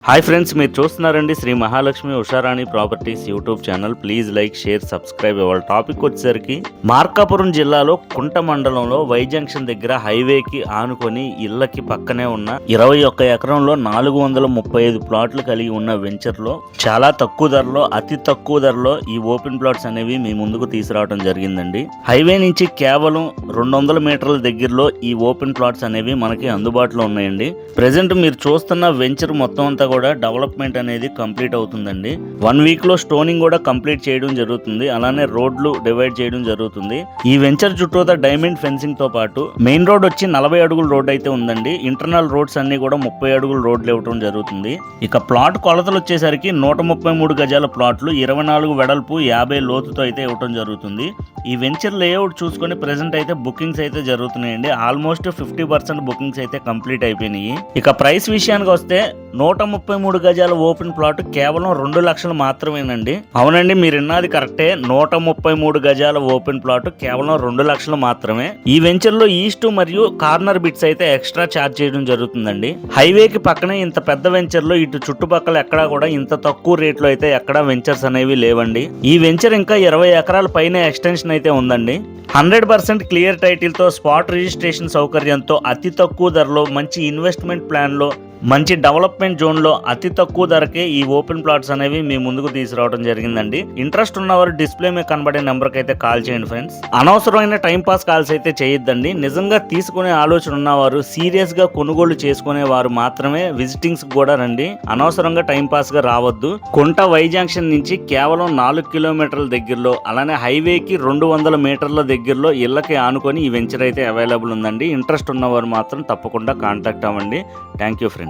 Hi friends, మీరు చూస్తున్నారండి Shri Mahalakshmi Usharani properties YouTube channel. Please like, share, subscribe. ఇవాళ టాపిక్ వచ్చేసరికి మార్కాపురం జిల్లాలో కుంట మండలంలో వై జంక్షన్ దగ్గర హైవేకి ఆనుకొని ఇళ్లకి పక్కనే ఉన్న 21 ఎకరంలో 435 ప్లాట్లు కలిగి ఉన్న వెంచర్లో చాలా తక్కువ ధరలో, అతి తక్కువ ధరలో ఈ ఓపెన్ ప్లాట్స్ అనేవి మీ ముందుకు తీసుకురావడం జరిగిందండి. హైవే నుంచి కేవలం 200 మీటర్ల దగ్గరలో ఈ ఓపెన్ ప్లాట్స్ అనేవి మనకి అందుబాటులో ఉన్నాయండి. ప్రెసెంట్ మీరు చూస్తున్న వెంచర్ మొత్తం అంతా కూడా డెవలప్మెంట్ అనేది కంప్లీట్ అవుతుందండి. 1 వీక్ లో స్టోనింగ్ కూడా కంప్లీట్ చేయడం జరుగుతుంది. అలానే రోడ్లు డివైడ్ చేయడం జరుగుతుంది. ఈ వెంచర్ చుట్టూతా డైమండ్ ఫెన్సింగ్ తో పాటు మెయిన్ రోడ్ వచ్చి 40 అడుగుల రోడ్ అయితే ఉందండి. ఇంటర్నల్ రోడ్స్ అన్ని కూడా 30 అడుగుల రోడ్లు ఇవ్వడం జరుగుతుంది. ఇక ప్లాట్ కొలతలు వచ్చేసరికి 133 గజాల ప్లాట్లు, 24 వెడల్పు, 50 లోతుతో అయితే ఇవ్వడం జరుగుతుంది. ఈ వెంచర్ లేఅవుట్ చూసుకొని ప్రెసెంట్ అయితే బుకింగ్స్ అయితే జరుగుతున్నాయండి. ఆల్మోస్ట్ 50% బుకింగ్స్ అయితే కంప్లీట్ అయిపోయినాయి. ఇక ప్రైస్ విషయానికి వస్తే 133 గజాల ఓపెన్ ప్లాట్ కేవలం 2 లక్షలు మాత్రమేనండి. అవునండి, మీరు విన్నది కరెక్టే. 133 గజాల ఓపెన్ ప్లాట్ కేవలం 2 లక్షలు మాత్రమే. ఈ వెంచర్ లో ఈస్ట్ మరియు కార్నర్ బిట్స్ అయితే ఎక్స్ట్రా ఛార్జ్ చేయడం జరుగుతుందండి. హైవేకి పక్కనే ఇంత పెద్ద వెంచర్ లో ఇటు చుట్టుపక్కల ఎక్కడా కూడా ఇంత తక్కువ రేట్లో అయితే ఎక్కడా వెంచర్స్ అనేవి లేవండి. ఈ వెంచర్ ఇంకా 20 ఎకరాల పైన ఎక్స్టెన్షన్ అయితే ఉందండి. 100% క్లియర్ టైటిల్ తో, స్పాట్ రిజిస్ట్రేషన్ సౌకర్యంతో, అతి తక్కువ ధరలో, మంచి ఇన్వెస్ట్మెంట్ ప్లాన్ లో, మంచి డెవలప్మెంట్ జోన్ లో అతి తక్కువ ధరకే ఈ ఓపెన్ ప్లాట్స్ అనేవి మీ ముందుకు తీసుకురావడం జరిగిందండి. ఇంట్రెస్ట్ ఉన్నవారు డిస్ప్లే మీద కనబడే నెంబర్కి అయితే కాల్ చేయండి ఫ్రెండ్స్. అనవసరమైన టైం పాస్ కాల్స్ అయితే చేయొద్దండి. నిజంగా తీసుకునే ఆలోచన ఉన్నవారు, సీరియస్ గా కొనుగోలు చేసుకునే వారు మాత్రమే విజిటింగ్స్ కూడా రండి. అనవసరంగా టైం పాస్ గా రావద్దు. కుంట వై జంక్షన్ నుంచి కేవలం 4 కిలోమీటర్ల దగ్గరలో, అలానే హైవేకి 200 మీటర్ల దగ్గరలో ఇళ్ళకి ఆనుకొని ఈ వెంచర్ అయితే అవైలబుల్ ఉందండి. ఇంట్రెస్ట్ ఉన్నవారు మాత్రం తప్పకుండా కాంటాక్ట్ అవ్వండి. Thank you friends.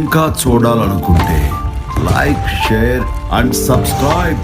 ఇంకా చూడాలనుకుంటే లైక్, షేర్ అండ్ సబ్స్క్రైబ్.